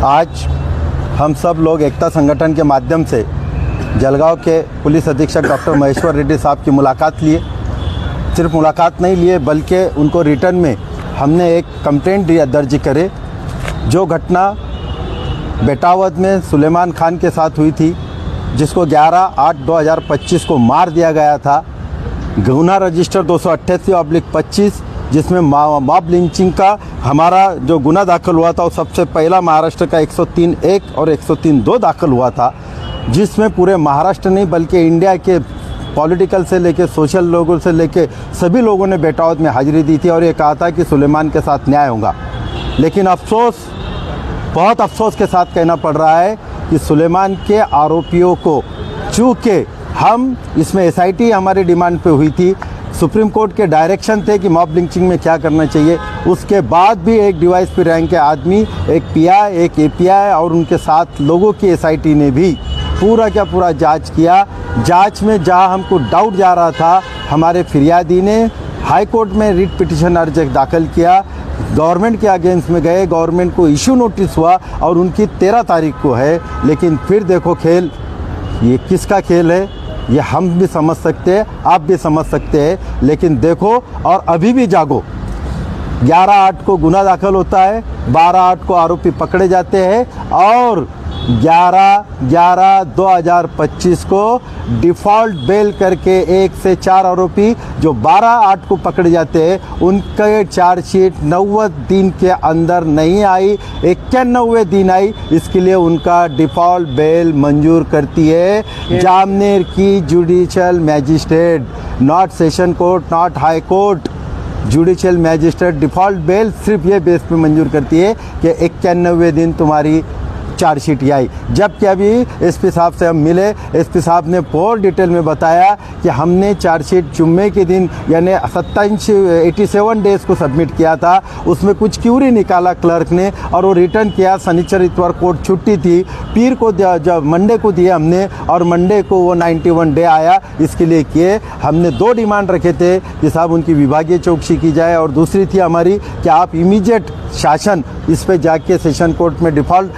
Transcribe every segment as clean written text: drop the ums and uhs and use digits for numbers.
आज हम सब लोग एकता संगठन के माध्यम से जलगांव के पुलिस अधीक्षक डॉक्टर महेश्वर रेड्डी साहब की मुलाकात लिए। सिर्फ मुलाकात नहीं लिए बल्कि उनको रिटर्न में हमने एक कंप्लेंट दर्ज करे। जो घटना बेटावद में सुलेमान खान के साथ हुई थी, जिसको 11/8/2025 को मार दिया गया था, गुना रजिस्टर 288/25, जिसमें मॉब लिंचिंग का हमारा जो गुना दाखिल हुआ था वो सबसे पहला महाराष्ट्र का 103(1) और 103(2) दाखिल हुआ था, जिसमें पूरे महाराष्ट्र नहीं बल्कि इंडिया के पॉलिटिकल से लेके सोशल लोगों से लेके सभी लोगों ने बेटावद में हाजिरी दी थी और ये कहा था कि सुलेमान के साथ न्याय होगा। लेकिन अफसोस, बहुत अफसोस के साथ कहना पड़ रहा है कि सुलेमान के आरोपियों को, चूँकि हम इसमें SIT हमारी डिमांड पे हुई थी, सुप्रीम कोर्ट के डायरेक्शन थे कि मॉब लिंचिंग में क्या करना चाहिए, उसके बाद भी एक DYSP रैंक के आदमी, एक PI, एक API और उनके साथ लोगों की SIT ने भी पूरा का पूरा जांच किया। जांच में जहां हमको डाउट जा रहा था, हमारे फिरियादी ने हाई कोर्ट में रिट पिटिशन अर्ज दाखिल किया, गवर्नमेंट के अगेंस्ट में गए, गवर्नमेंट को इशू नोटिस हुआ और उनकी 13 तारीख को है। लेकिन फिर देखो खेल, ये किसका खेल है ये हम भी समझ सकते हैं, आप भी समझ सकते हैं। लेकिन देखो और अभी भी जागो। 11/8 को गुना दाखिल होता है, 12/8 को आरोपी पकड़े जाते हैं और 11/11/2025 को डिफ़ॉल्ट बेल करके 1 से 4 आरोपी जो 12/8 को पकड़े जाते हैं, उनके चार्जशीट 90 दिन के अंदर नहीं आई, 91वें दिन आई। इसके लिए उनका डिफ़ॉल्ट बेल मंजूर करती है जामनेर की judicial magistrate, not session court, not high court. Judicial magistrate default bell सिर्फ ये बेस पे मंजूर करती है कि 91वें दिन तुम्हारी चार्जशीट आई। जबकि अभी SP साहब से हम मिले, SP साहब ने बहुत डिटेल में बताया कि हमने चार्जशीट जुम्मे के दिन यानी 87 डेज़ को सबमिट किया था, उसमें कुछ क्यूरी निकाला क्लर्क ने और वो रिटर्न किया। शनिचर इतवार कोर्ट छुट्टी थी, पीर को जब मंडे को दिया हमने और मंडे को वो 91 डे आया। इसके लिए किए हमने 2 डिमांड रखे थे कि साहब उनकी विभागीय चौकसी की जाए और दूसरी थी हमारी कि आप इमीडिएट शासन इस पे जाके सेशन कोर्ट में डिफ़ॉल्ट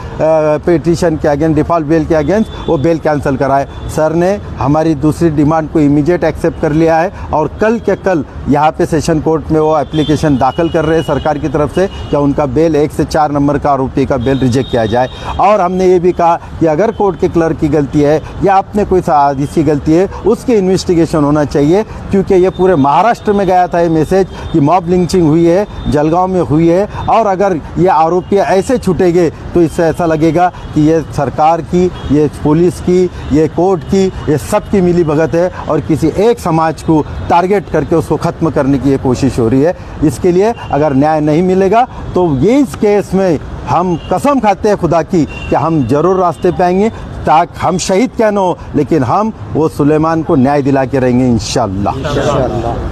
पिटीशन के अगेंस्ट, डिफ़ॉल्ट बेल के अगेंस्ट वो बेल कैंसिल कराए। सर ने हमारी दूसरी डिमांड को इमीडिएट एक्सेप्ट कर लिया है और कल के कल यहाँ पे सेशन कोर्ट में वो एप्लीकेशन दाखिल कर रहे हैं सरकार की तरफ से कि उनका बेल 1 से 4 नंबर का आरोपी का बेल रिजेक्ट किया जाए। और हमने ये भी कहा कि अगर कोर्ट के क्लर्क की गलती है या आपने कोई साजिशी गलती है, उसकी इन्वेस्टिगेशन होना चाहिए, क्योंकि ये पूरे महाराष्ट्र में गया था ये मैसेज कि मॉब लिंचिंग हुई है, जलगांव में हुई है। और अगर ये आरोपी ऐसे छूटेंगे तो इससे ऐसा लगेगा कि ये सरकार की, ये पुलिस की, ये कोर्ट की, ये सब की मिली भगत है और किसी एक समाज को टारगेट करके उसको ख़त्म करने की ये कोशिश हो रही है। इसके लिए अगर न्याय नहीं मिलेगा तो ये इस केस में हम कसम खाते हैं खुदा की कि हम ज़रूर रास्ते पे आएंगे, ताकि हम शहीद क्या न हो लेकिन हम वो सुलेमान को न्याय दिला के रहेंगे इंशाअल्लाह।